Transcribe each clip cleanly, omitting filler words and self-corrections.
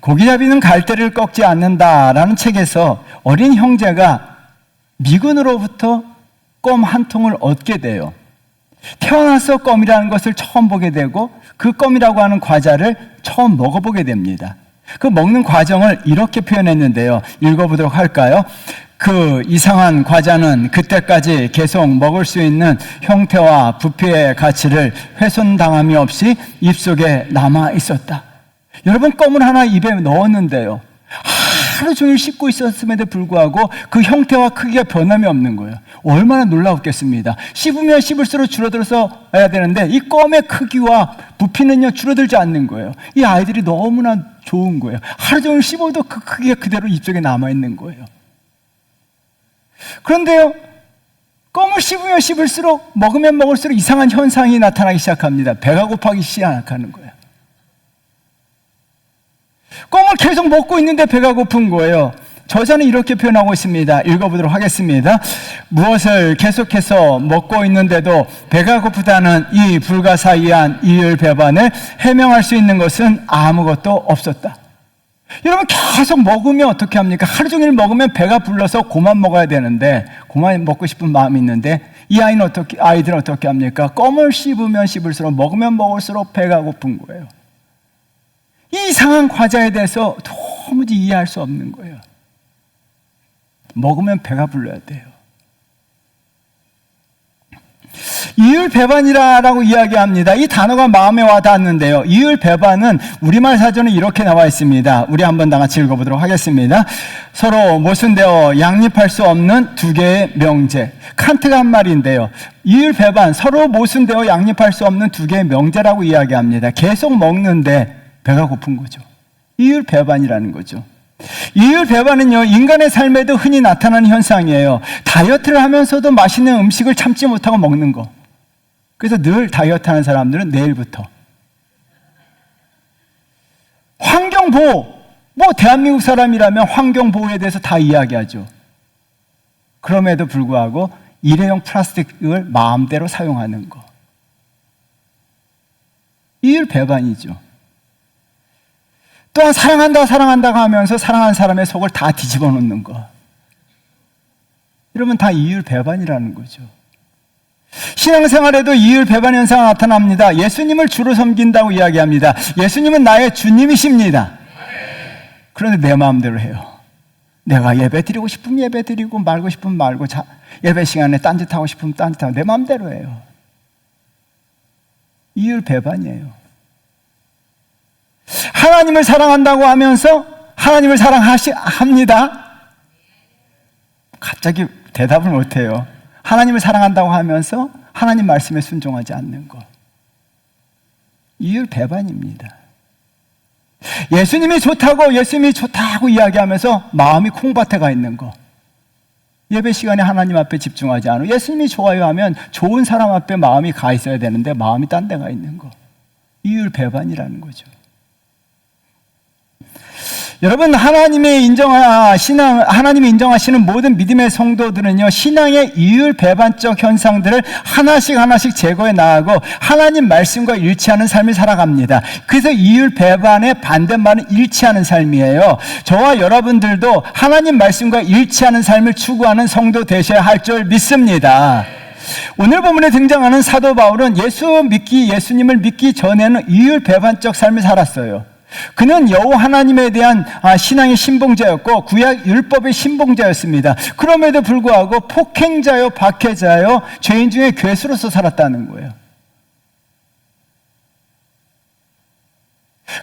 고기잡이는 갈대를 꺾지 않는다라는 책에서 어린 형제가 미군으로부터 껌 한 통을 얻게 돼요. 태어나서 껌이라는 것을 처음 보게 되고 그 껌이라고 하는 과자를 처음 먹어보게 됩니다. 그 먹는 과정을 이렇게 표현했는데요. 읽어보도록 할까요? 그 이상한 과자는 그때까지 계속 먹을 수 있는 형태와 부피의 가치를 훼손당함이 없이 입속에 남아 있었다. 여러분, 껌을 하나 입에 넣었는데요, 하루 종일 씹고 있었음에도 불구하고 그 형태와 크기가 변함이 없는 거예요. 얼마나 놀라웠겠습니다. 씹으면 씹을수록 줄어들어서 해야 되는데 이 껌의 크기와 부피는요 줄어들지 않는 거예요. 이 아이들이 너무나 좋은 거예요. 하루 종일 씹어도 그 크기가 그대로 입속에 남아있는 거예요. 그런데요, 껌을 씹으면 씹을수록, 먹으면 먹을수록 이상한 현상이 나타나기 시작합니다. 배가 고파기 시작하는 거예요. 껌을 계속 먹고 있는데 배가 고픈 거예요. 저자는 이렇게 표현하고 있습니다. 읽어보도록 하겠습니다. 무엇을 계속해서 먹고 있는데도 배가 고프다는 이 불가사의한 이율배반을 해명할 수 있는 것은 아무것도 없었다. 여러분, 계속 먹으면 어떻게 합니까? 하루 종일 먹으면 배가 불러서 그만 먹어야 되는데, 그만 먹고 싶은 마음이 있는데, 이 아이들은 어떻게 합니까? 껌을 씹으면 씹을수록, 먹으면 먹을수록 배가 고픈 거예요. 이 이상한 과자에 대해서 도무지 이해할 수 없는 거예요. 먹으면 배가 불러야 돼요. 이율배반이라고 이야기합니다. 이 단어가 마음에 와닿았는데요, 이율배반은 우리말 사전에 이렇게 나와 있습니다. 우리 한번 다 같이 읽어보도록 하겠습니다. 서로 모순되어 양립할 수 없는 두 개의 명제. 칸트가 한 말인데요, 이율배반, 서로 모순되어 양립할 수 없는 두 개의 명제라고 이야기합니다. 계속 먹는데 배가 고픈 거죠. 이율배반이라는 거죠. 이율배반은요, 인간의 삶에도 흔히 나타나는 현상이에요. 다이어트를 하면서도 맛있는 음식을 참지 못하고 먹는 거. 그래서 늘 다이어트하는 사람들은 내일부터 환경보호, 대한민국 사람이라면 환경보호에 대해서 다 이야기하죠. 그럼에도 불구하고 일회용 플라스틱을 마음대로 사용하는 거, 이율배반이죠. 또한 사랑한다고 하면서 사랑하는 사람의 속을 다 뒤집어 놓는 거, 여러분, 다 이율배반이라는 거죠. 신앙생활에도 이율배반 현상이 나타납니다. 예수님을 주로 섬긴다고 이야기합니다. 예수님은 나의 주님이십니다. 그런데 내 마음대로 해요. 내가 예배 드리고 싶으면 예배 드리고, 말고 싶으면 말고, 예배 시간에 딴짓하고 싶으면 딴짓하고, 내 마음대로 해요. 이율배반이에요. 하나님을 사랑한다고 하면서 하나님을 사랑합니다. 갑자기 대답을 못해요. 하나님을 사랑한다고 하면서 하나님 말씀에 순종하지 않는 것, 이율배반입니다. 예수님이 좋다고 이야기하면서 마음이 콩밭에 가 있는 것, 예배 시간에 하나님 앞에 집중하지 않고 예수님이 좋아요 하면 좋은 사람 앞에 마음이 가 있어야 되는데 마음이 딴 데 가 있는 것, 이율배반이라는 거죠. 여러분, 하나님이 인정하시는 모든 믿음의 성도들은요, 신앙의 이율배반적 현상들을 하나씩 제거해 나가고 하나님 말씀과 일치하는 삶을 살아갑니다. 그래서 이율배반의 반대말은 일치하는 삶이에요. 저와 여러분들도 하나님 말씀과 일치하는 삶을 추구하는 성도 되셔야 할 줄 믿습니다. 오늘 본문에 등장하는 사도 바울은 예수님을 믿기 전에는 이율배반적 삶을 살았어요. 그는 여호와 하나님에 대한 신앙의 신봉자였고 구약 율법의 신봉자였습니다. 그럼에도 불구하고 폭행자요, 박해자요, 죄인 중에 괴수로서 살았다는 거예요.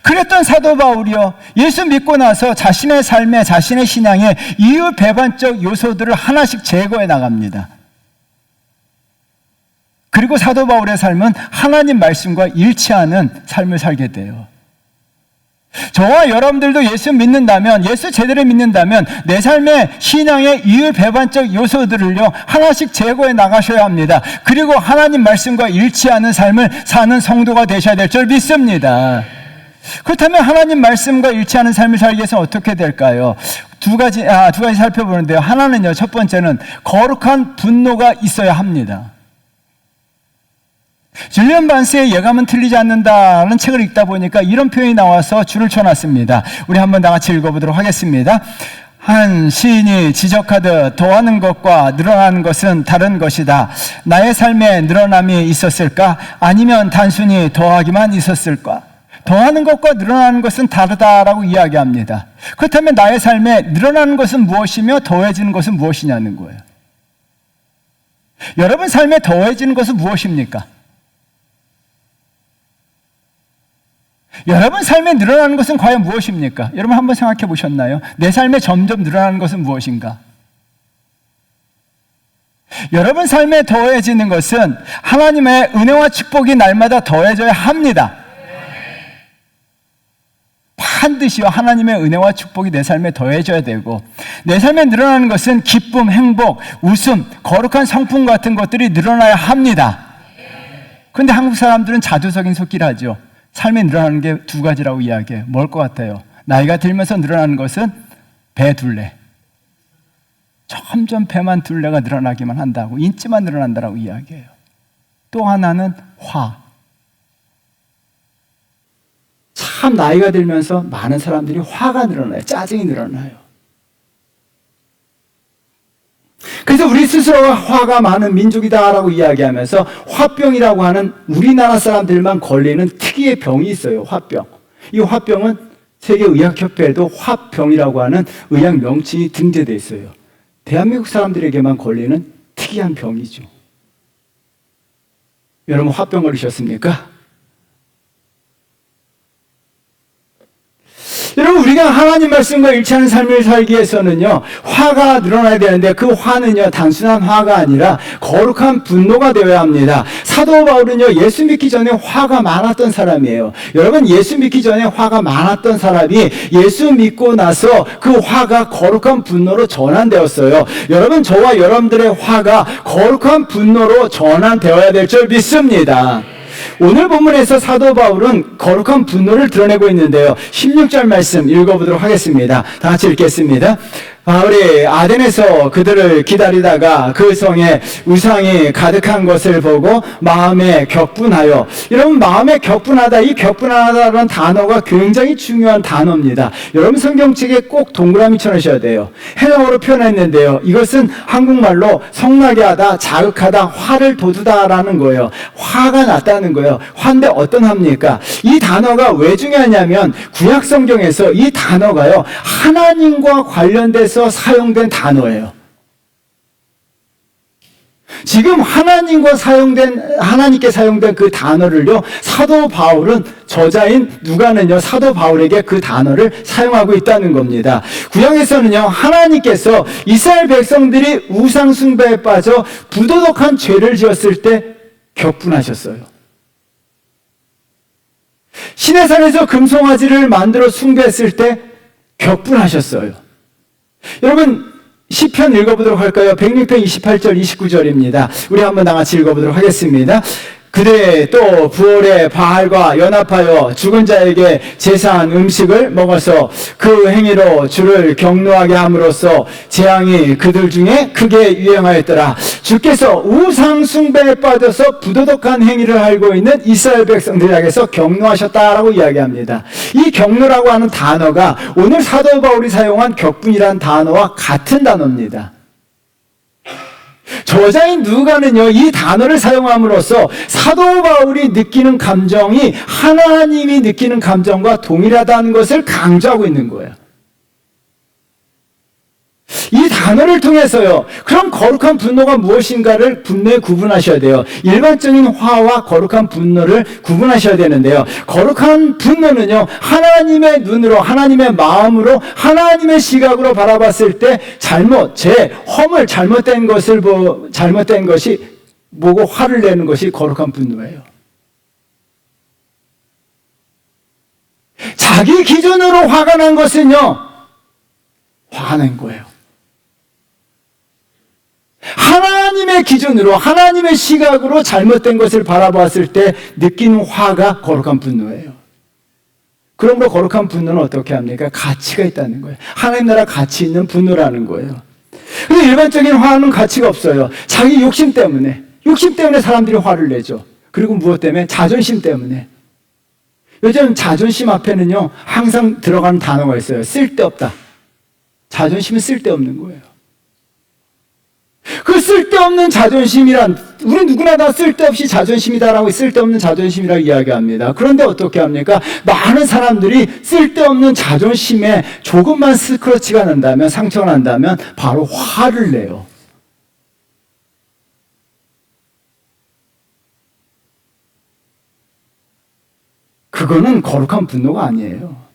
그랬던 사도 바울이요, 예수 믿고 나서 자신의 삶에, 자신의 신앙에 이율배반적 요소들을 하나씩 제거해 나갑니다. 그리고 사도 바울의 삶은 하나님 말씀과 일치하는 삶을 살게 돼요. 저와 여러분들도 예수 제대로 믿는다면 내 삶의 신앙의 이율배반적 요소들을요, 하나씩 제거해 나가셔야 합니다. 그리고 하나님 말씀과 일치하는 삶을 사는 성도가 되셔야 될 줄 믿습니다. 그렇다면 하나님 말씀과 일치하는 삶을 살기 위해서는 어떻게 될까요? 두 가지 살펴보는데요. 하나는요, 첫 번째는 거룩한 분노가 있어야 합니다. 줄리안 반스의 예감은 틀리지 않는다는 책을 읽다 보니까 이런 표현이 나와서 줄을 쳐놨습니다. 우리 한번 다 같이 읽어보도록 하겠습니다. 한 시인이 지적하듯 더하는 것과 늘어나는 것은 다른 것이다. 나의 삶에 늘어남이 있었을까? 아니면 단순히 더하기만 있었을까? 더하는 것과 늘어나는 것은 다르다라고 이야기합니다. 그렇다면 나의 삶에 늘어나는 것은 무엇이며 더해지는 것은 무엇이냐는 거예요. 여러분 삶에 더해지는 것은 무엇입니까? 여러분 삶에 늘어나는 것은 과연 무엇입니까? 여러분 한번 생각해 보셨나요? 내 삶에 점점 늘어나는 것은 무엇인가? 여러분 삶에 더해지는 것은 하나님의 은혜와 축복이 날마다 더해져야 합니다. 반드시요 하나님의 은혜와 축복이 내 삶에 더해져야 되고, 내 삶에 늘어나는 것은 기쁨, 행복, 웃음, 거룩한 성품 같은 것들이 늘어나야 합니다. 그런데 한국 사람들은 자조적인 속기를 하죠. 삶에 늘어나는 게 두 가지라고 이야기해요. 뭘 것 같아요? 나이가 들면서 늘어나는 것은 배 둘레. 점점 배만 둘레가 늘어나기만 한다고, 인지만 늘어난다라고 이야기해요. 또 하나는 화. 참 나이가 들면서 많은 사람들이 화가 늘어나요. 짜증이 늘어나요. 그래서 우리 스스로가 화가 많은 민족이다라고 이야기하면서 화병이라고 하는 우리나라 사람들만 걸리는 특이의 병이 있어요. 화병. 이 화병은 세계의학협회에도 화병이라고 하는 의학 명칭이 등재되어 있어요. 대한민국 사람들에게만 걸리는 특이한 병이죠. 여러분 화병 걸리셨습니까? 여러분 우리가 하나님 말씀과 일치하는 삶을 살기 위해서는요 화가 늘어나야 되는데, 그 화는요 단순한 화가 아니라 거룩한 분노가 되어야 합니다. 사도 바울은요 예수 믿기 전에 화가 많았던 사람이에요. 여러분 예수 믿기 전에 화가 많았던 사람이 예수 믿고 나서 그 화가 거룩한 분노로 전환되었어요. 여러분 저와 여러분들의 화가 거룩한 분노로 전환되어야 될 줄 믿습니다. 오늘 본문에서 사도 바울은 거룩한 분노를 드러내고 있는데요. 16절 말씀 읽어보도록 하겠습니다. 다 같이 읽겠습니다. 바울이 아덴에서 그들을 기다리다가 그 성에 우상이 가득한 것을 보고 마음에 격분하여, 여러분 마음에 격분하다, 이 격분하다라는 단어가 굉장히 중요한 단어입니다. 여러분 성경책에 꼭 동그라미 쳐놓으셔야 돼요. 헬라어로 표현했는데요, 이것은 한국말로 성나게 하다, 자극하다, 화를 돋우다라는 거예요. 화가 났다는 거예요. 화인데 어떤 화입니까? 이 단어가 왜 중요하냐면 구약 성경에서 이 단어가요 하나님과 관련돼서 사용된 단어예요. 지금 하나님께 사용된 그 단어를요 사도 바울은, 저자인 누가는요 사도 바울에게 그 단어를 사용하고 있다는 겁니다. 구약에서는요 하나님께서 이스라엘 백성들이 우상 숭배에 빠져 부도덕한 죄를 지었을 때 격분하셨어요. 시내산에서 금송아지를 만들어 숭배했을 때 격분하셨어요. 여러분 시편 읽어보도록 할까요? 106편 28절 29절입니다. 우리 한번 다 같이 읽어보도록 하겠습니다. 그대 또 부올에 바알과 연합하여 죽은 자에게 제사한 음식을 먹어서 그 행위로 주를 경노하게 함으로써 재앙이 그들 중에 크게 유행하였더라. 주께서 우상 숭배에 빠져서 부도덕한 행위를 알고 있는 이스라엘 백성들에게서 경노하셨다라고 이야기합니다. 이 경노라고 하는 단어가 오늘 사도 바울이 사용한 격분이라는 단어와 같은 단어입니다. 저자인 누가는요 이 단어를 사용함으로써 사도 바울이 느끼는 감정이 하나님이 느끼는 감정과 동일하다는 것을 강조하고 있는 거예요. 이 단어를 통해서요 그럼 거룩한 분노가 무엇인가를 분명히 구분하셔야 돼요. 일반적인 화와 거룩한 분노를 구분하셔야 되는데요, 거룩한 분노는요 하나님의 눈으로, 하나님의 마음으로, 하나님의 시각으로 바라봤을 때 허물, 잘못된 것이 보고 화를 내는 것이 거룩한 분노예요. 자기 기준으로 화가 난 것은요 화낸 거예요. 하나님의 기준으로, 하나님의 시각으로 잘못된 것을 바라봤을 때 느끼는 화가 거룩한 분노예요. 그러므로 거룩한 분노는 어떻게 합니까? 가치가 있다는 거예요. 하나님 나라 가치 있는 분노라는 거예요. 근데 일반적인 화는 가치가 없어요. 자기 욕심 때문에 사람들이 화를 내죠. 그리고 무엇 때문에? 자존심 때문에. 요즘 자존심 앞에는요, 항상 들어가는 단어가 있어요. 쓸데없다. 자존심은 쓸데없는 거예요. 그 쓸데없는 자존심이란, 우리 누구나 다 쓸데없이 자존심이다라고 쓸데없는 자존심이라고 이야기합니다. 그런데 어떻게 합니까? 많은 사람들이 쓸데없는 자존심에 조금만 스크러치가 난다면, 상처가 난다면 바로 화를 내요. 그거는 거룩한 분노가 아니에요.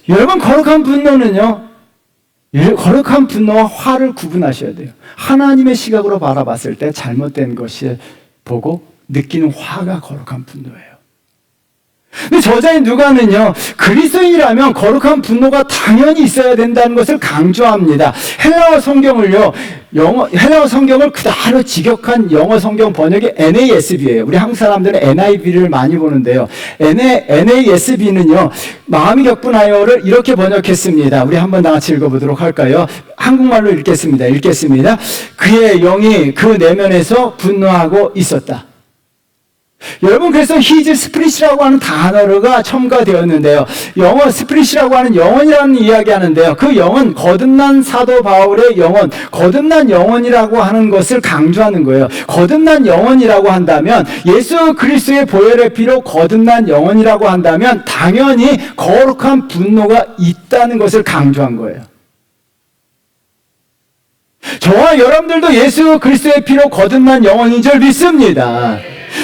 여러분, 거룩한 분노는요, 거룩한 분노와 화를 구분하셔야 돼요. 하나님의 시각으로 바라봤을 때 잘못된 것을 보고 느끼는 화가 거룩한 분노예요. 근데 저자인 누가는요, 그리스도인이라면 거룩한 분노가 당연히 있어야 된다는 것을 강조합니다. 헬라어 성경을요, 헬라어 성경을 그대로 직역한 영어 성경 번역이 NASB예요. 우리 한국 사람들은 NIV를 많이 보는데요. NASB는요, 마음이 격분하여를 이렇게 번역했습니다. 우리 한번 다 같이 읽어보도록 할까요? 한국말로 읽겠습니다. 그의 영이 그 내면에서 분노하고 있었다. 여러분, 그래서 his spirit이라고 하는 단어가 첨가되었는데요. 영어 스피릿이라고 하는 영혼이라는 이야기 하는데요. 그 영혼, 거듭난 사도 바울의 영혼, 거듭난 영혼이라고 하는 것을 강조하는 거예요. 거듭난 영혼이라고 한다면, 예수 그리스도의 보혈의 피로 거듭난 영혼이라고 한다면 당연히 거룩한 분노가 있다는 것을 강조한 거예요. 저와 여러분들도 예수 그리스도의 피로 거듭난 영혼인 줄 믿습니다.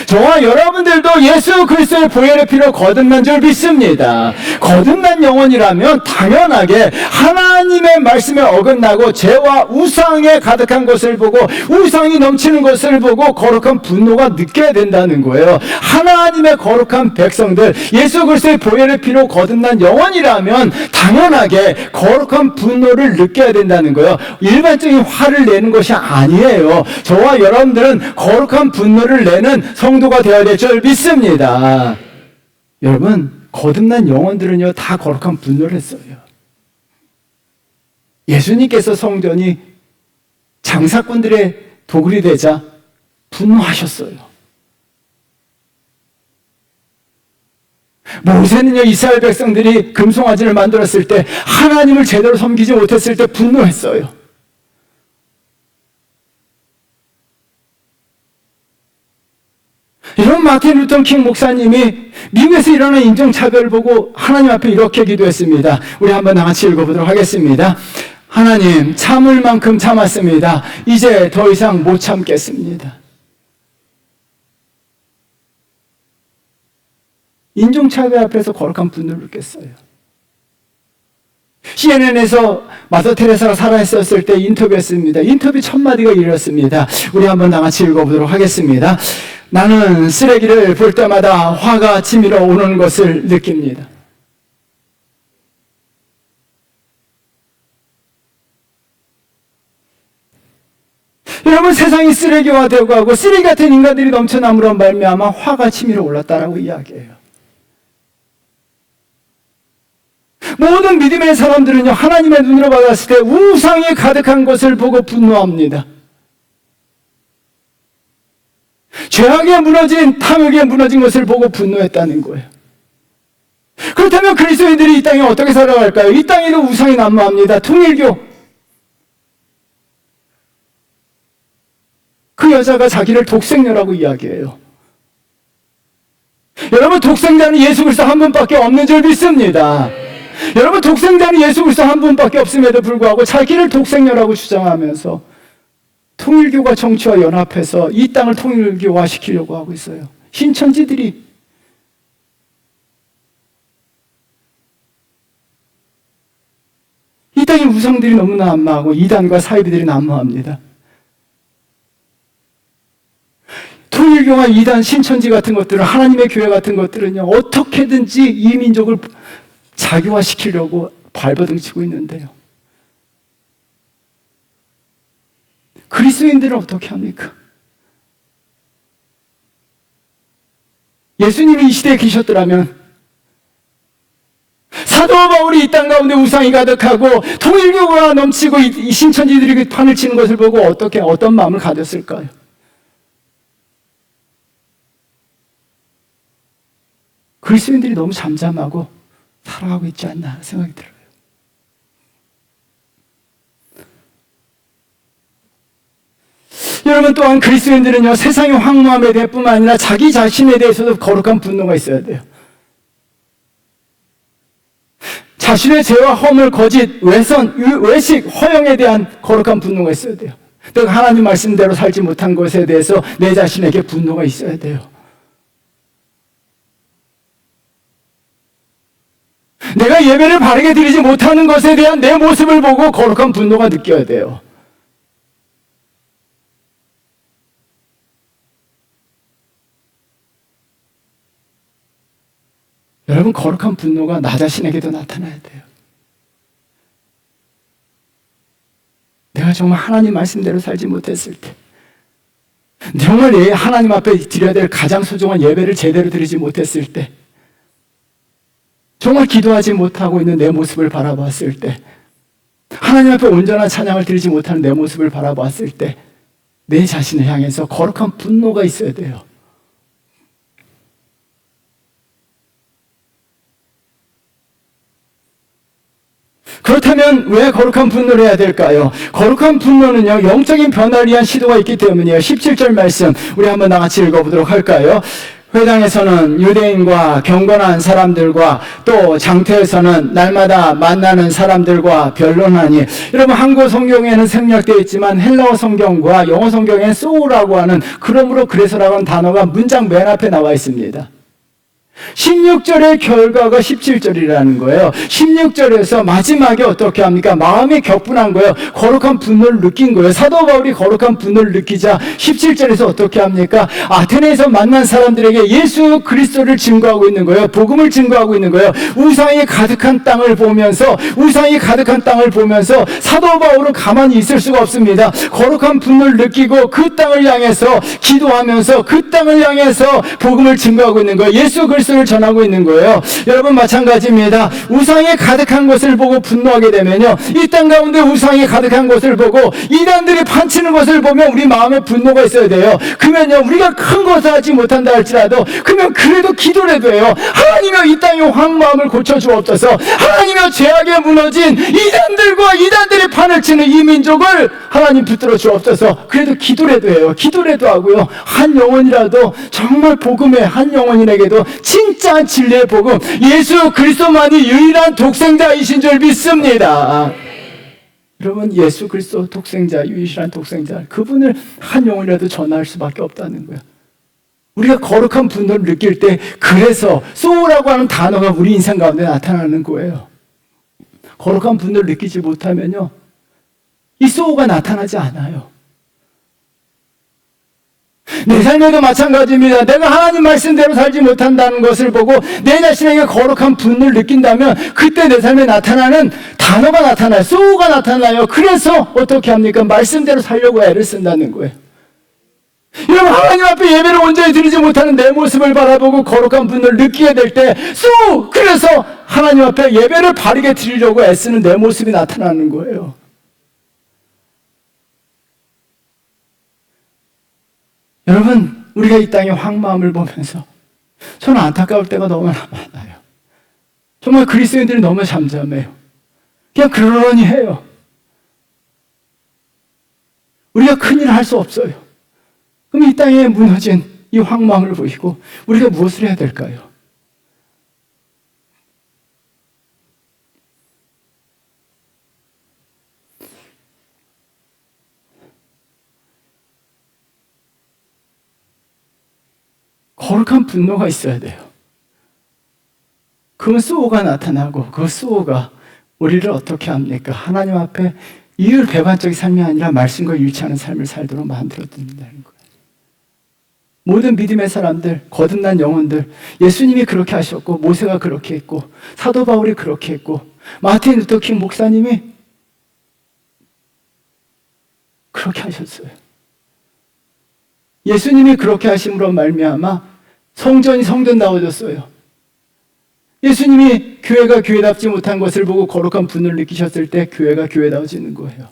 저와 여러분들도 예수 그리스도의 보혈의 피로 거듭난 줄 믿습니다. 거듭난 영혼이라면 당연하게 하나님의 말씀에 어긋나고 죄와 우상에 가득한 것을 보고 우상이 넘치는 것을 보고 거룩한 분노가 느껴야 된다는 거예요. 하나님의 거룩한 백성들, 예수 그리스도의 보혈의 피로 거듭난 영혼이라면 당연하게 거룩한 분노를 느껴야 된다는 거예요. 일반적인 화를 내는 것이 아니에요. 저와 여러분들은 거룩한 분노를 내는 성도가 되어야 될 줄 믿습니다. 여러분, 거듭난 영혼들은요, 다 거룩한 분노를 했어요. 예수님께서 성전이 장사꾼들의 도굴이 되자 분노하셨어요. 모세는요, 이스라엘 백성들이 금송아지를 만들었을 때 하나님을 제대로 섬기지 못했을 때 분노했어요. 이런 마틴 루터 킹 목사님이 미국에서 일어난 인종차별을 보고 하나님 앞에 이렇게 기도했습니다. 우리 한번 다 같이 읽어보도록 하겠습니다. 하나님, 참을 만큼 참았습니다. 이제 더 이상 못 참겠습니다. 인종차별 앞에서 거룩한 분노를 느꼈어요. CNN에서 마더 테레사가 살아있었을 때 인터뷰했습니다. 인터뷰 첫 마디가 이렇습니다. 우리 한번 다 같이 읽어보도록 하겠습니다. 나는 쓰레기를 볼 때마다 화가 치밀어 오는 것을 느낍니다. 여러분, 세상이 쓰레기화 되고 하고 쓰레기 같은 인간들이 넘쳐남으로 말미암아 화가 치밀어 올랐다라고 이야기해요. 모든 믿음의 사람들은요, 하나님의 눈으로 받았을 때 우상이 가득한 것을 보고 분노합니다. 죄악에 무너진, 탐욕에 무너진 것을 보고 분노했다는 거예요. 그렇다면 그리스도인들이 이 땅에 어떻게 살아갈까요? 이 땅에도 우상이 난무합니다. 통일교. 그 여자가 자기를 독생녀라고 이야기해요. 여러분, 독생자는 예수 그리스도 한 분밖에 없는 줄 믿습니다. 여러분, 독생자는 예수 그리스도 한 분밖에 없음에도 불구하고 자기를 독생녀라고 주장하면서 통일교가 정치와 연합해서 이 땅을 통일교화시키려고 하고 있어요. 신천지들이. 이 땅에 우상들이 너무나 난무하고 이단과 사이비들이 난무합니다. 통일교와 이단, 신천지 같은 것들은, 하나님의 교회 같은 것들은요, 어떻게든지 이 민족을 자기화시키려고 발버둥치고 있는데요. 그리스도인들은 어떻게 합니까? 예수님이 이 시대에 계셨더라면 사도 바울이 이 땅 가운데 우상이 가득하고 통일교가 넘치고 이 신천지들이 판을 치는 것을 보고 어떤 마음을 가졌을까요? 그리스도인들이 너무 잠잠하고 살아가고 있지 않나 생각이 들어요. 여러분, 또한 그리스도인들은요, 세상의 황무함에 대해 뿐만 아니라 자기 자신에 대해서도 거룩한 분노가 있어야 돼요. 자신의 죄와 허물, 거짓, 외선, 외식, 허영에 대한 거룩한 분노가 있어야 돼요. 내가 하나님 말씀대로 살지 못한 것에 대해서 내 자신에게 분노가 있어야 돼요. 내가 예배를 바르게 드리지 못하는 것에 대한 내 모습을 보고 거룩한 분노가 느껴야 돼요. 여러분, 거룩한 분노가 나 자신에게도 나타나야 돼요. 내가 정말 하나님 말씀대로 살지 못했을 때, 정말 하나님 앞에 드려야 될 가장 소중한 예배를 제대로 드리지 못했을 때, 정말 기도하지 못하고 있는 내 모습을 바라봤을 때, 하나님 앞에 온전한 찬양을 드리지 못하는 내 모습을 바라봤을 때, 내 자신을 향해서 거룩한 분노가 있어야 돼요. 그렇다면 왜 거룩한 분노를 해야 될까요? 거룩한 분노는요, 영적인 변화를 위한 시도가 있기 때문이에요. 17절 말씀 우리 한번 나같이 읽어보도록 할까요? 회당에서는 유대인과 경건한 사람들과 또 장터에서는 날마다 만나는 사람들과 변론하니. 여러분, 한국 성경에는 생략되어 있지만 헬라어 성경과 영어 성경에는 so라고 하는 그러므로 그래서라고 하는 단어가 문장 맨 앞에 나와 있습니다. 16절의 결과가 17절이라는 거예요. 16절에서 마지막에 어떻게 합니까? 마음이 격분한 거예요. 거룩한 분노를 느낀 거예요. 사도 바울이 거룩한 분노를 느끼자 17절에서 어떻게 합니까? 아테네에서 만난 사람들에게 예수 그리스도를 증거하고 있는 거예요. 복음을 증거하고 있는 거예요. 우상이 가득한 땅을 보면서 사도 바울은 가만히 있을 수가 없습니다. 거룩한 분노를 느끼고 그 땅을 향해서 기도하면서 그 땅을 향해서 복음을 증거하고 있는 거예요. 예수 그리스도를 전하고 있는 거예요. 여러분, 마찬가지입니다. 우상이 가득한 것을 보고 분노하게 되면요, 이 땅 가운데 우상이 가득한 것을 보고 이단들이 판치는 것을 보면 우리 마음에 분노가 있어야 돼요. 그러면요, 우리가 큰 것을 하지 못한다 할지라도 그러면 그래도 기도를 해도 해요. 하나님여, 이 땅의 황무함을 고쳐주옵소서. 하나님여, 죄악에 무너진 이단들과 이단들이 판을 치는 이 민족을 하나님 붙들어 주옵소서. 그래도 기도를 해도 해요. 기도를 해도 하고요, 한 영혼이라도 정말 복음의 한 영혼인에게도 진짜 진리의 복음, 예수 그리스도만이 유일한 독생자이신 줄 믿습니다. 여러분, 예수 그리스도 독생자, 유일한 독생자, 그분을 한 영혼이라도 전할 수밖에 없다는 거예요. 우리가 거룩한 분노를 느낄 때, 그래서 소라고 하는 단어가 우리 인생 가운데 나타나는 거예요. 거룩한 분노를 느끼지 못하면요, 이 소가 나타나지 않아요. 내 삶에도 마찬가지입니다. 내가 하나님 말씀대로 살지 못한다는 것을 보고 내 자신에게 거룩한 분노를 느낀다면 그때 내 삶에 나타나는 단어가 나타나요. 소가 나타나요. 그래서 어떻게 합니까? 말씀대로 살려고 애를 쓴다는 거예요. 여러분, 하나님 앞에 예배를 온전히 드리지 못하는 내 모습을 바라보고 거룩한 분노를 느끼게 될 때 그래서 하나님 앞에 예배를 바르게 드리려고 애쓰는 내 모습이 나타나는 거예요. 여러분, 우리가 이 땅의 황무함을 보면서 저는 안타까울 때가 너무나 많아요. 정말 그리스도인들이 너무 잠잠해요. 그냥 그러려니 해요. 우리가 큰일을 할 수 없어요. 그럼 이 땅에 무너진 이 황무함을 보시고 우리가 무엇을 해야 될까요? 거룩한 분노가 있어야 돼요. 그 수호가 나타나고 그 수호가 우리를 어떻게 합니까? 하나님 앞에 이율배반적인 삶이 아니라 말씀과 일치하는 삶을 살도록 만들어준다는 거예요. 모든 믿음의 사람들, 거듭난 영혼들, 예수님이 그렇게 하셨고 모세가 그렇게 했고 사도 바울이 그렇게 했고 마틴 루터킹 목사님이 그렇게 하셨어요. 예수님이 그렇게 하심으로 말미암아 성전이 성전다워졌어요. 예수님이 교회가 교회답지 못한 것을 보고 거룩한 분을 느끼셨을 때 교회가 교회다워지는 거예요.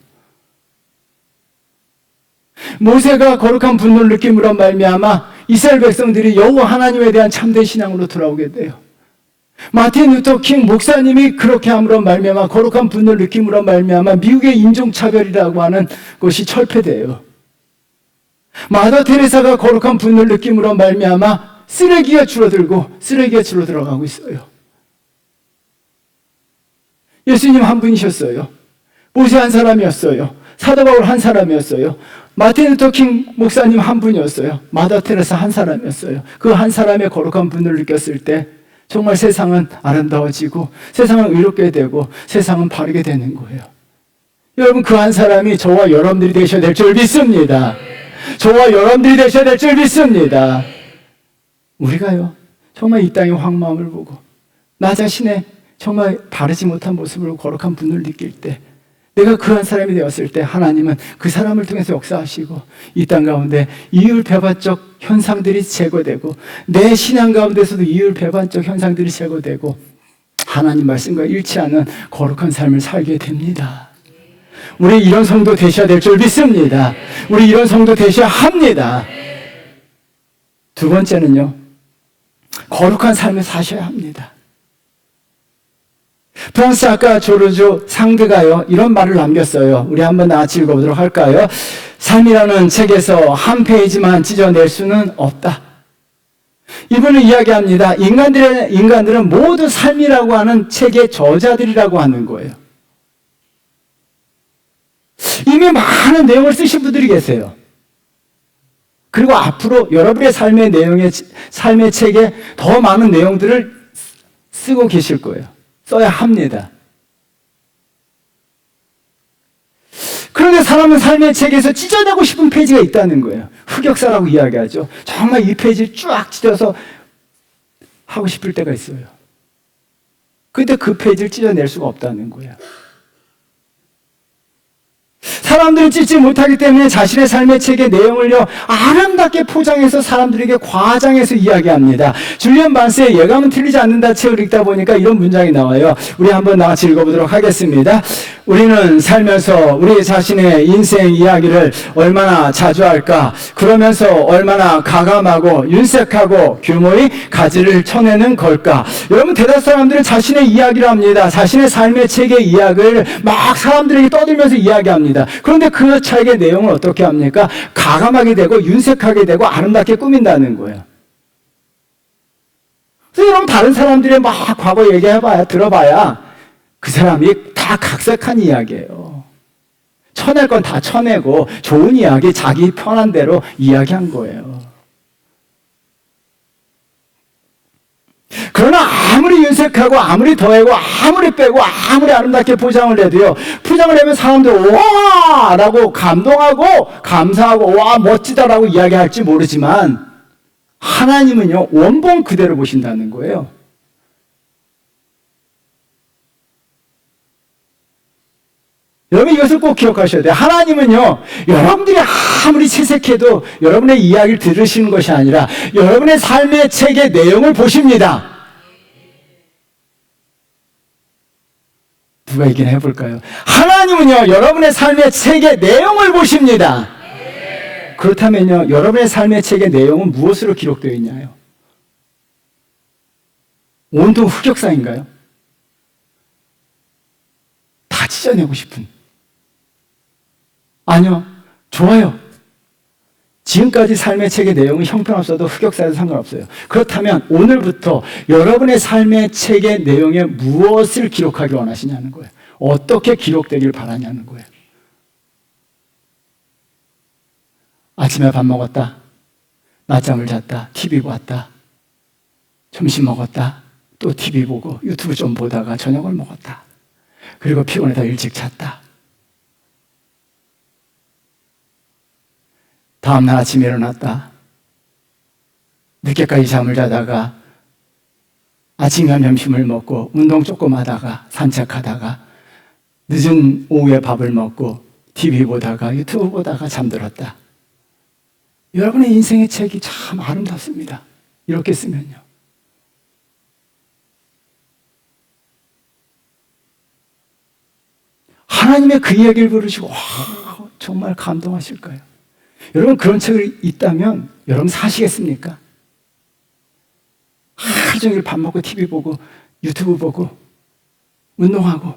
모세가 거룩한 분노를 느낌으로 말미암아 이스라엘 백성들이 여호와 하나님에 대한 참된 신앙으로 돌아오게 돼요. 마틴 루터 킹 목사님이 그렇게 함으로 말미암아 거룩한 분노를 느낌으로 말미암아 미국의 인종차별이라고 하는 것이 철폐돼요. 마더 테레사가 거룩한 분노를 느낌으로 말미암아 쓰레기가 줄어들어가고 있어요. 예수님 한 분이셨어요. 모세 한 사람이었어요. 사도 바울 한 사람이었어요. 마틴 루터 킹 목사님 한 분이었어요. 마더 테레사 한 사람이었어요. 그 한 사람의 거룩한 분을 느꼈을 때 정말 세상은 아름다워지고 세상은 의롭게 되고 세상은 바르게 되는 거예요. 여러분, 그 한 사람이 저와 여러분들이 되셔야 될 줄 믿습니다. 저와 여러분들이 되셔야 될 줄 믿습니다. 우리가요, 정말 이 땅의 황망함을 보고 나 자신의 정말 바르지 못한 모습으로 거룩한 분을 느낄 때, 내가 그 한 사람이 되었을 때 하나님은 그 사람을 통해서 역사하시고 이 땅 가운데 이율배반적 현상들이 제거되고 내 신앙 가운데서도 이율배반적 현상들이 제거되고 하나님 말씀과 일치하는 거룩한 삶을 살게 됩니다. 우리 이런 성도 되셔야 될 줄 믿습니다. 우리 이런 성도 되셔야 합니다. 두 번째는요, 거룩한 삶을 사셔야 합니다. 프랑스 작가 조르주 상드가요, 이런 말을 남겼어요. 우리 한번 같이 읽어보도록 할까요? 삶이라는 책에서 한 페이지만 찢어낼 수는 없다. 이분은 이야기합니다. 인간들은 모두 삶이라고 하는 책의 저자들이라고 하는 거예요. 이미 많은 내용을 쓰신 분들이 계세요. 그리고 앞으로 여러분의 삶의 책에 더 많은 내용들을 쓰고 계실 거예요. 써야 합니다. 그런데 사람은 삶의 책에서 찢어내고 싶은 페이지가 있다는 거예요. 흑역사라고 이야기하죠. 정말 이 페이지를 쫙 찢어서 하고 싶을 때가 있어요. 근데 그 페이지를 찢어낼 수가 없다는 거예요. 사람들은 찢지 못하기 때문에 자신의 삶의 책의 내용을요, 아름답게 포장해서 사람들에게 과장해서 이야기합니다. 줄리안 반스의 예감은 틀리지 않는다 책을 읽다 보니까 이런 문장이 나와요. 우리 한번 나같이 읽어보도록 하겠습니다. 우리는 살면서 우리 자신의 인생 이야기를 얼마나 자주 할까? 그러면서 얼마나 가감하고 윤색하고 규모의 가지를 쳐내는 걸까? 여러분, 대다수 사람들은 자신의 이야기를 합니다. 자신의 삶의 책의 이야기를 막 사람들에게 떠들면서 이야기합니다. 그런데 그 책의 내용을 어떻게 합니까? 가감하게 되고 윤색하게 되고 아름답게 꾸민다는 거예요. 그래서 여러분, 다른 사람들의 막 과거 얘기해봐야, 들어봐야 그 사람이 다 각색한 이야기예요. 쳐낼 건 다 쳐내고 좋은 이야기, 자기 편한 대로 이야기한 거예요. 그러나 아무리 윤색하고 아무리 더하고 아무리 빼고 아무리 아름답게 포장을 해도요, 포장을 하면 사람들 와! 라고 감동하고 감사하고 와 멋지다 라고 이야기할지 모르지만 하나님은요, 원본 그대로 보신다는 거예요. 여러분, 이것을 꼭 기억하셔야 돼요. 하나님은요, 여러분들이 아무리 채색해도 여러분의 이야기를 들으시는 것이 아니라 여러분의 삶의 책의 내용을 보십니다. 누가 얘기를 해볼까요? 하나님은요, 여러분의 삶의 책의 내용을 보십니다. 그렇다면요, 여러분의 삶의 책의 내용은 무엇으로 기록되어 있나요? 온통 흑역사인가요? 다 찢어내고 싶은. 아니요, 좋아요. 지금까지 삶의 책의 내용은 형편없어도 흑역사에도 상관없어요. 그렇다면 오늘부터 여러분의 삶의 책의 내용에 무엇을 기록하기 원하시냐는 거예요. 어떻게 기록되길 바라냐는 거예요. 아침에 밥 먹었다, 낮잠을 잤다, TV 봤다, 점심 먹었다, 또 TV 보고 유튜브 좀 보다가 저녁을 먹었다, 그리고 피곤해서 일찍 잤다. 다음날 아침에 일어났다. 늦게까지 잠을 자다가 아침과 점심을 먹고 운동 조금 하다가 산책하다가 늦은 오후에 밥을 먹고 TV 보다가 유튜브 보다가 잠들었다. 여러분의 인생의 책이 참 아름답습니다. 이렇게 쓰면요. 하나님의 그 이야기를 들으시고 와, 정말 감동하실 거예요. 여러분 그런 책을 있다면 여러분 사시겠습니까? 하루 종일 밥 먹고 TV 보고 유튜브 보고 운동하고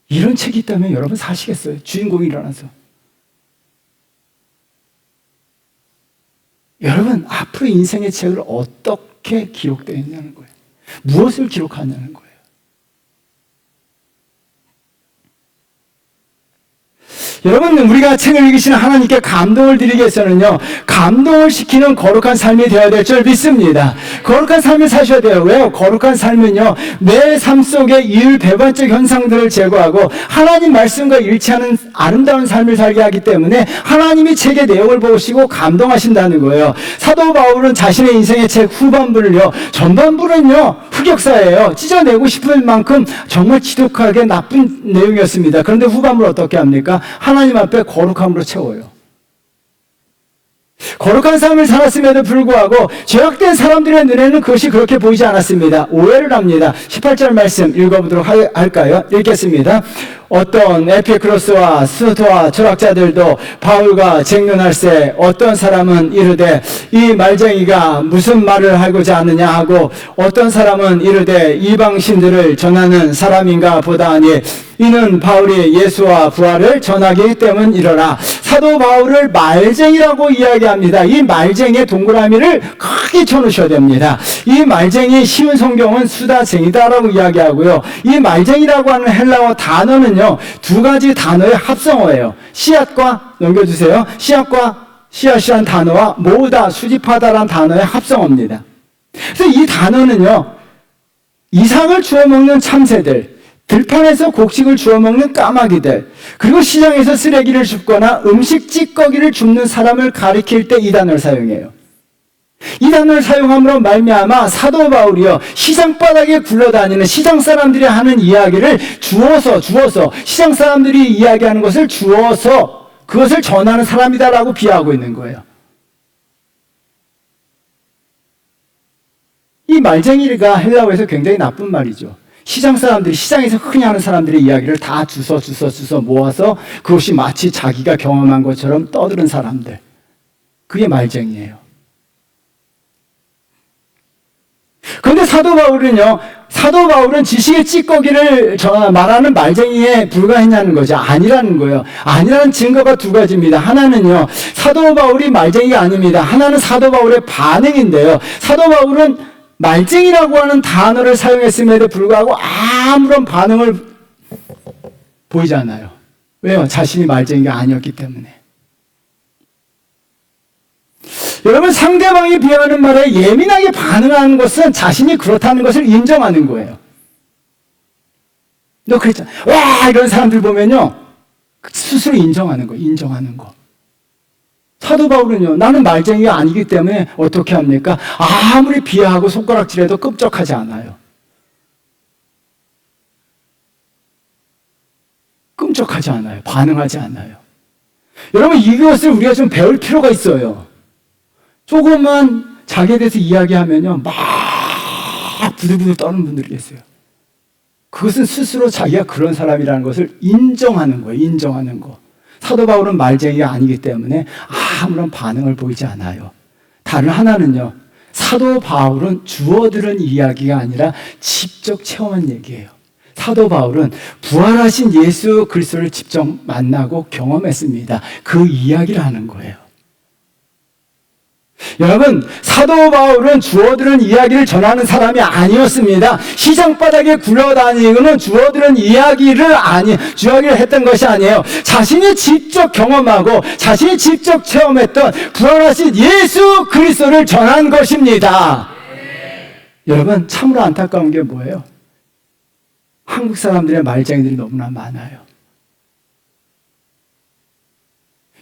이런 책이 있다면 여러분 사시겠어요? 주인공이 일어나서. 여러분 앞으로 인생의 책을 어떻게 기록되어 있냐는 거예요. 무엇을 기록하냐는 거예요. 여러분 우리가 책을 읽으시는 하나님께 감동을 드리기 위해서는요, 감동을 시키는 거룩한 삶이 되어야 될 줄 믿습니다. 거룩한 삶을 사셔야 돼요. 왜요? 거룩한 삶은요 내 삶 속에 이율배반적 현상들을 제거하고 하나님 말씀과 일치하는 아름다운 삶을 살게 하기 때문에 하나님이 책의 내용을 보시고 감동하신다는 거예요. 사도 바울은 자신의 인생의 책 후반부를요, 전반부는요 흑역사예요. 찢어내고 싶을 만큼 정말 지독하게 나쁜 내용이었습니다. 그런데 후반부를 어떻게 합니까? 하나님 앞에 거룩함으로 채워요. 거룩한 삶을 살았음에도 불구하고 죄악된 사람들의 눈에는 그것이 그렇게 보이지 않았습니다. 오해를 합니다. 18절 말씀 읽어보도록 할까요? 읽겠습니다. 어떤 에피크로스와 스토아 철학자들도 바울과 쟁론할세 어떤 사람은 이르되 이 말쟁이가 무슨 말을 하고자 하느냐 하고 어떤 사람은 이르되 이방신들을 전하는 사람인가 보다하니 이는 바울이 예수와 부활을 전하기 때문이러라. 사도 바울을 말쟁이라고 이야기합니다. 이 말쟁이의 동그라미를 크게 쳐놓으셔야 됩니다. 이 말쟁이 쉬운 성경은 수다쟁이다라고 이야기하고요. 이 말쟁이라고 하는 헬라어 단어는요 두 가지 단어의 합성어예요. 씨앗과 넘겨주세요. 씨앗과 씨앗이란 단어와 모으다 수집하다란 단어의 합성어입니다. 그래서 이 단어는요 이삭을 주워 먹는 참새들, 들판에서 곡식을 주워 먹는 까마귀들, 그리고 시장에서 쓰레기를 줍거나 음식 찌꺼기를 줍는 사람을 가리킬 때 이 단어를 사용해요. 이 단어를 사용함으로 말미암아 사도 바울이요 시장 바닥에 굴러다니는 시장 사람들이 하는 이야기를 주어서 시장 사람들이 이야기하는 것을 주어서 그것을 전하는 사람이다라고 비하하고 있는 거예요. 이 말쟁이가 헬라어에서 굉장히 나쁜 말이죠. 시장 사람들이, 시장에서 흔히 하는 사람들의 이야기를 다 주워 모아서 그것이 마치 자기가 경험한 것처럼 떠드는 사람들, 그게 말쟁이에요. 그런데 사도 바울은 지식의 찌꺼기를 말하는 말쟁이에 불과했냐는 거죠. 아니라는 거예요. 아니라는 증거가 두 가지입니다. 하나는요, 사도 바울이 말쟁이가 아닙니다. 하나는 사도 바울의 반응인데요. 사도 바울은 말쟁이라고 하는 단어를 사용했음에도 불구하고 아무런 반응을 보이지 않아요. 왜요? 자신이 말쟁이가 아니었기 때문에. 여러분, 상대방이 비하하는 말에 예민하게 반응하는 것은 자신이 그렇다는 것을 인정하는 거예요. 너 그랬잖아. 와! 이런 사람들 보면요, 스스로 인정하는 거. 사도 바울은요, 나는 말쟁이가 아니기 때문에 어떻게 합니까? 아무리 비하하고 손가락질해도 끔찍하지 않아요. 끔찍하지 않아요. 반응하지 않아요. 여러분, 이것을 우리가 좀 배울 필요가 있어요. 조금만 자기에 대해서 이야기하면요, 막 부들부들 떠는 분들이 계세요. 그것은 스스로 자기가 그런 사람이라는 것을 인정하는 거예요. 인정하는 거. 사도 바울은 말쟁이가 아니기 때문에 아무런 반응을 보이지 않아요. 다른 하나는요, 사도 바울은 주워들은 이야기가 아니라 직접 체험한 얘기예요. 사도 바울은 부활하신 예수 그리스도를 직접 만나고 경험했습니다. 그 이야기를 하는 거예요. 여러분, 사도 바울은 주워들은 이야기를 전하는 사람이 아니었습니다. 시장 바닥에 굴러다니고는 주워들은 이야기를 했던 것이 아니에요. 자신이 직접 경험하고 자신이 직접 체험했던 부활하신 예수 그리스도를 전한 것입니다. 여러분, 참으로 안타까운 게 뭐예요? 한국 사람들의 말쟁이들이 너무나 많아요.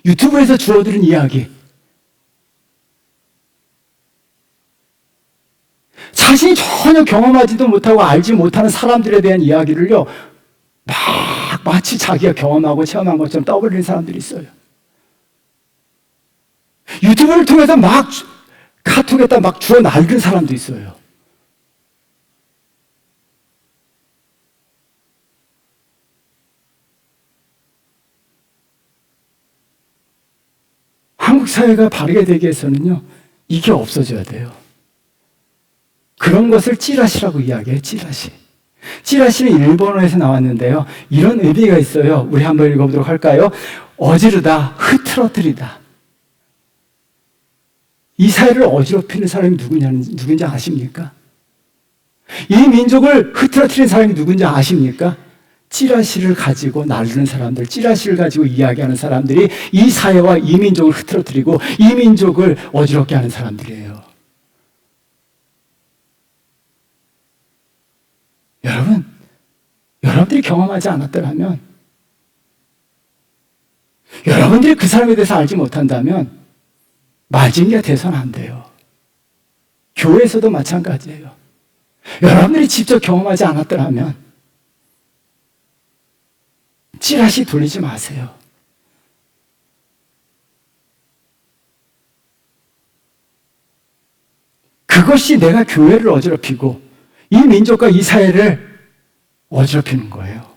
유튜브에서 주워들은 이야기, 자신이 전혀 경험하지도 못하고 알지 못하는 사람들에 대한 이야기를요, 마치 자기가 경험하고 체험한 것처럼 떠버리는 사람들이 있어요. 유튜브를 통해서 카톡에다 주워 날리는 사람도 있어요. 한국 사회가 바르게 되기 위해서는요, 이게 없어져야 돼요. 그런 것을 찌라시라고 이야기해요. 찌라시. 찌라시는 일본어에서 나왔는데요, 이런 의미가 있어요. 우리 한번 읽어보도록 할까요? 어지르다, 흐트러뜨리다. 이 사회를 어지럽히는 사람이 누군지 아십니까? 이 민족을 흐트러뜨리는 사람이 누군지 아십니까? 찌라시를 가지고 나르는 사람들, 찌라시를 가지고 이야기하는 사람들이 이 사회와 이 민족을 흐트러뜨리고 이 민족을 어지럽게 하는 사람들이에요. 여러분들이 경험하지 않았더라면, 여러분들이 그 사람에 대해서 알지 못한다면 말쟁이가 돼서는 안 돼요. 교회에서도 마찬가지예요. 여러분들이 직접 경험하지 않았더라면 찌라시 돌리지 마세요. 그것이 내가 교회를 어지럽히고 이 민족과 이 사회를 어지럽히는 거예요.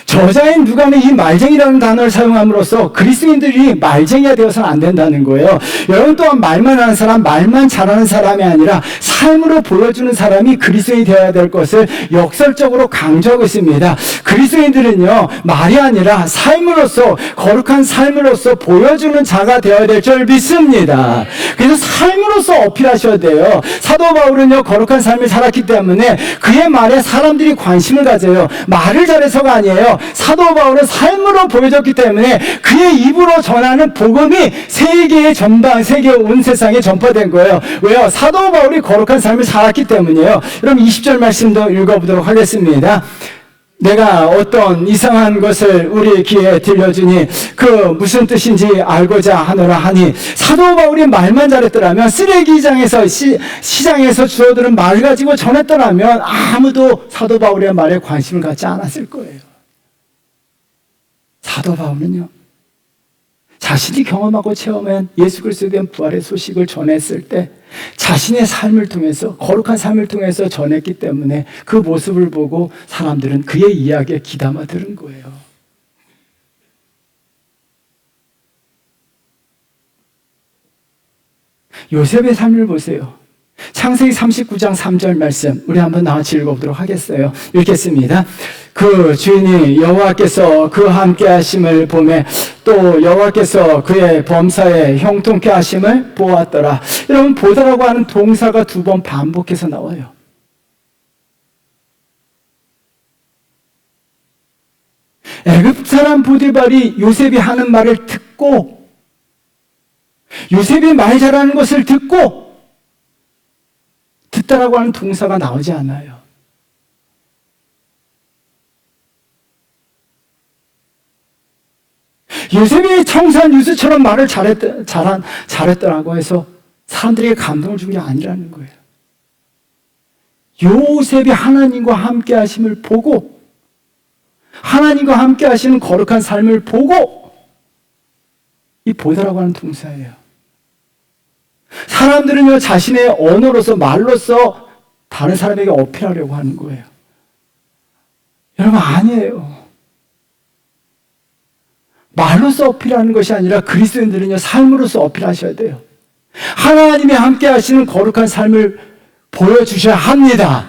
저자인 누가는 이 말쟁이라는 단어를 사용함으로써 그리스도인들이 말쟁이가 되어서는 안 된다는 거예요. 여러분 또한 말만 하는 사람, 말만 잘하는 사람이 아니라 삶으로 보여주는 사람이 그리스도인이 되어야 될 것을 역설적으로 강조하고 있습니다. 그리스도인들은요, 말이 아니라 삶으로서, 거룩한 삶으로서 보여주는 자가 되어야 될 줄 믿습니다. 그래서 삶으로서 어필하셔야 돼요. 사도 바울은요, 거룩한 삶을 살았기 때문에 그의 말에 사람들이 관심을 가져요. 말을 잘해서가 아니에요. 사도 바울은 삶으로 보여줬기 때문에 그의 입으로 전하는 복음이 세계 온 세상에 전파된 거예요. 왜요? 사도 바울이 거룩한 삶을 살았기 때문이에요. 여러분 20절 말씀도 읽어보도록 하겠습니다. 내가 어떤 이상한 것을 우리 귀에 들려주니 그 무슨 뜻인지 알고자 하노라 하니, 사도 바울이 말만 잘했더라면, 쓰레기장에서 시장에서 주워들은 말 가지고 전했더라면 아무도 사도 바울의 말에 관심을 갖지 않았을 거예요. 사도 바울은요, 자신이 경험하고 체험한 예수 그리스도에 대한 부활의 소식을 전했을 때 자신의 삶을 통해서, 거룩한 삶을 통해서 전했기 때문에 그 모습을 보고 사람들은 그의 이야기에 귀담아 들은 거예요. 요셉의 삶을 보세요. 창세기 39장 3절 말씀 우리 한번 나같이 읽어보도록 하겠어요. 읽겠습니다. 그 주인이 여호와께서 그와 함께 하심을 보매 또 여호와께서 그의 범사에 형통케 하심을 보았더라. 여러분, 보다라고 하는 동사가 2번 반복해서 나와요. 애굽 사람 보디발이 요셉이 하는 말을 듣고, 요셉이 말 잘하는 것을 듣고 듣다라고 하는 동사가 나오지 않아요. 요셉이 청산 유수처럼 말을 잘했더라고 해서 사람들에게 감동을 준 게 아니라는 거예요. 요셉이 하나님과 함께 하심을 보고, 하나님과 함께 하시는 거룩한 삶을 보고, 이 보다라고 하는 동사예요. 사람들은요, 자신의 언어로서, 말로서 다른 사람에게 어필하려고 하는 거예요. 여러분, 아니에요. 말로서 어필하는 것이 아니라 그리스도인들은요, 삶으로서 어필하셔야 돼요. 하나님이 함께 하시는 거룩한 삶을 보여주셔야 합니다.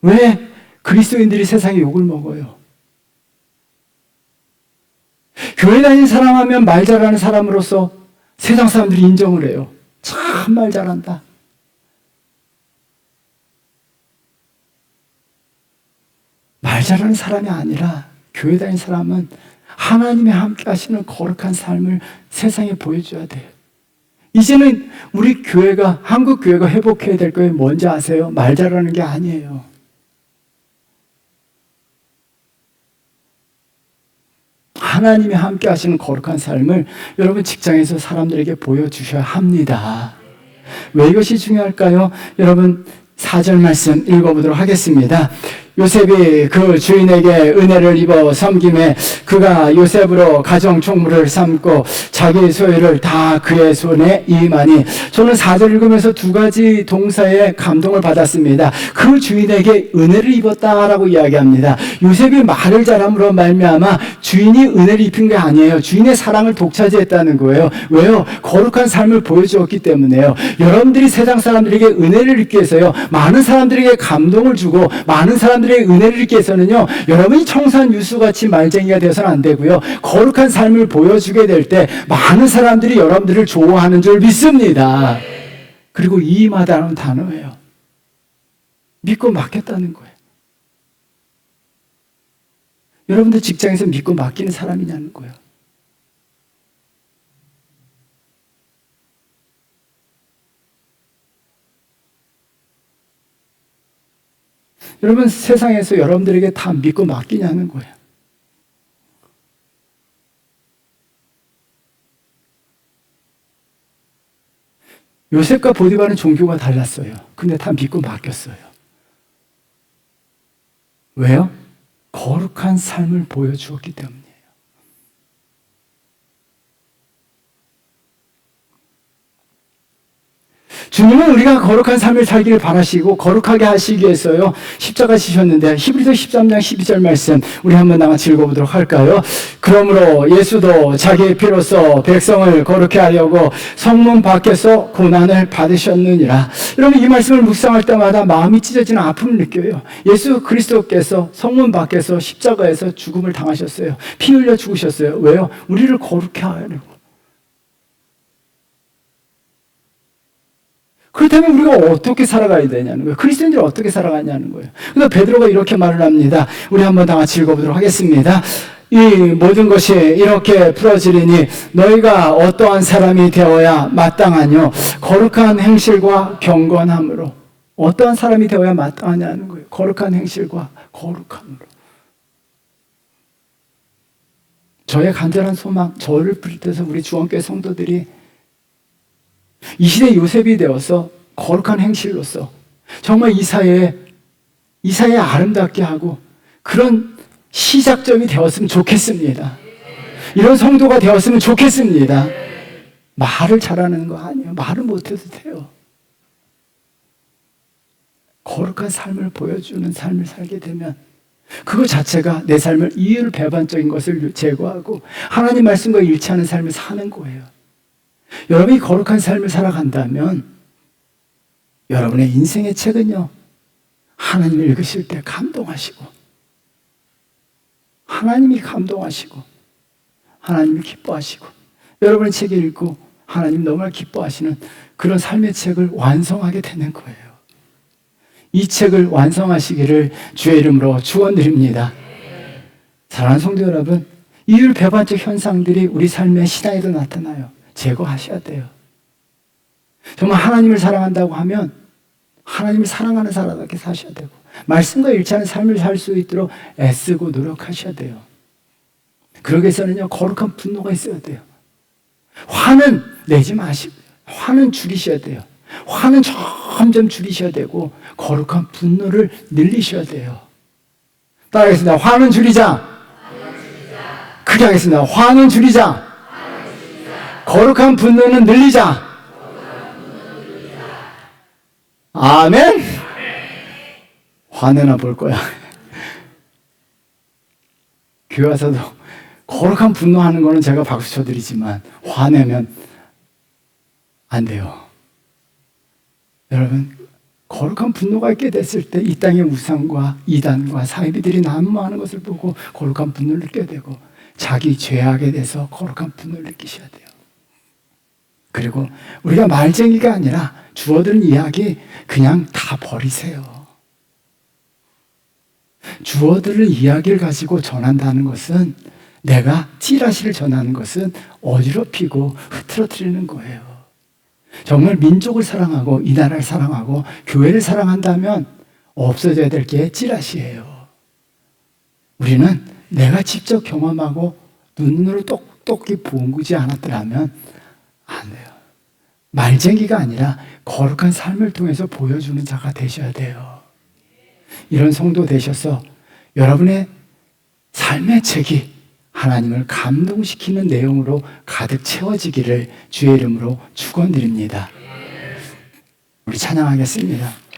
왜 그리스도인들이 세상에 욕을 먹어요? 교회 다니는 사람 하면 말 잘하는 사람으로서 세상 사람들이 인정을 해요. 참 말 잘한다. 말 잘하는 사람이 아니라 교회 다니는 사람은 하나님이 함께 하시는 거룩한 삶을 세상에 보여줘야 돼요. 이제는 우리 교회가, 한국 교회가 회복해야 될 거예요. 뭔지 아세요? 말 잘하는 게 아니에요. 하나님이 함께 하시는 거룩한 삶을 여러분 직장에서 사람들에게 보여주셔야 합니다. 왜 이것이 중요할까요? 여러분 4절 말씀 읽어보도록 하겠습니다. 요셉이 그 주인에게 은혜를 입어 섬김에 그가 요셉으로 가정 총무를 삼고 자기 소유를 다 그의 손에 임하니, 저는 4절 읽으면서 두 가지 동사에 감동을 받았습니다. 그 주인에게 은혜를 입었다라고 이야기합니다. 요셉이 말을 잘함으로 말미암아 주인이 은혜를 입힌 게 아니에요. 주인의 사랑을 독차지했다는 거예요. 왜요? 거룩한 삶을 보여주었기 때문에요. 여러분들이 세상 사람들에게 은혜를 입기 위해서요, 많은 사람들에게 감동을 주고 많은 사람들에게 은혜를 입기 위해서는요, 여러분이 청산 유수같이 말쟁이가 되어서는 안 되고요, 거룩한 삶을 보여주게 될 때 많은 사람들이 여러분들을 좋아하는 줄 믿습니다. 그리고 이임하다는 단어예요. 믿고 맡겼다는 거예요. 여러분들 직장에서 믿고 맡기는 사람이냐는 거예요. 여러분 세상에서 여러분들에게 다 믿고 맡기냐는 거예요. 요셉과 보디발은 종교가 달랐어요. 근데 다 믿고 맡겼어요. 왜요? 거룩한 삶을 보여주었기 때문이에요. 주님은 우리가 거룩한 삶을 살기를 바라시고 거룩하게 하시기 위해서요, 십자가 지셨는데, 히브리서 13장 12절 말씀 우리 한번 나같이 읽어보도록 할까요? 그러므로 예수도 자기의 피로써 백성을 거룩해 하려고 성문 밖에서 고난을 받으셨느니라. 여러분 이 말씀을 묵상할 때마다 마음이 찢어지는 아픔을 느껴요. 예수 그리스도께서 성문 밖에서 십자가에서 죽음을 당하셨어요. 피 흘려 죽으셨어요. 왜요? 우리를 거룩해 하려고. 그렇다면 우리가 어떻게 살아가야 되냐는 거예요. 그리스도인들이 어떻게 살아가냐는 거예요. 그래서 베드로가 이렇게 말을 합니다. 우리 한번 다 같이 읽어보도록 하겠습니다. 이 모든 것이 이렇게 풀어지리니 너희가 어떠한 사람이 되어야 마땅하뇨? 거룩한 행실과 경건함으로. 어떠한 사람이 되어야 마땅하냐는 거예요. 거룩한 행실과 거룩함으로. 저의 간절한 소망, 저를 비롯해서 우리 주원교회 성도들이 이 시대 요셉이 되어서 거룩한 행실로서 정말 이 사회에 아름답게 하고 그런 시작점이 되었으면 좋겠습니다. 이런 성도가 되었으면 좋겠습니다. 말을 잘하는 거 아니에요. 말을 못해도 돼요. 거룩한 삶을 보여주는 삶을 살게 되면 그거 자체가 내 삶을 이율배반적인 것을 제거하고 하나님 말씀과 일치하는 삶을 사는 거예요. 여러분이 거룩한 삶을 살아간다면 여러분의 인생의 책은요, 하나님을 읽으실 때 감동하시고 하나님이 감동하시고 하나님이 기뻐하시고 여러분의 책을 읽고 하나님 너무나 기뻐하시는 그런 삶의 책을 완성하게 되는 거예요. 이 책을 완성하시기를 주의 이름으로 축원드립니다. 사랑하는 성도 여러분, 이율배반적 현상들이 우리 삶의 신앙에도 나타나요. 제거하셔야 돼요. 정말 하나님을 사랑한다고 하면 하나님을 사랑하는 사람답게 사셔야 되고 말씀과 일치하는 삶을 살 수 있도록 애쓰고 노력하셔야 돼요. 그러기 위해서는요, 거룩한 분노가 있어야 돼요. 화는 내지 마시고 화는 줄이셔야 돼요. 화는 점점 줄이셔야 되고 거룩한 분노를 늘리셔야 돼요. 따라하겠습니다. 화는 줄이자. 크게 하겠습니다. 화는 줄이자. 거룩한 분노는 늘리자. 아멘. 화내나 볼 거야. 교회 와서도 거룩한 분노하는 거는 제가 박수 쳐드리지만 화내면 안 돼요. 여러분, 거룩한 분노가 있게 됐을 때 이 땅의 우상과 이단과 사이비들이 난무하는 것을 보고 거룩한 분노를 느껴야 되고 자기 죄악에 대해서 거룩한 분노를 느끼셔야 돼요. 그리고 우리가 말쟁이가 아니라 주어들은 이야기 그냥 다 버리세요. 주어들은 이야기를 가지고 전한다는 것은, 내가 찌라시를 전하는 것은 어지럽히고 흐트러뜨리는 거예요. 정말 민족을 사랑하고 이 나라를 사랑하고 교회를 사랑한다면 없어져야 될 게 찌라시예요. 우리는 내가 직접 경험하고 눈으로 똑똑히 보지 않았더라면 안 돼요. 말쟁이가 아니라 거룩한 삶을 통해서 보여주는 자가 되셔야 돼요. 이런 성도 되셔서 여러분의 삶의 책이 하나님을 감동시키는 내용으로 가득 채워지기를 주의 이름으로 축원드립니다. 우리 찬양하겠습니다.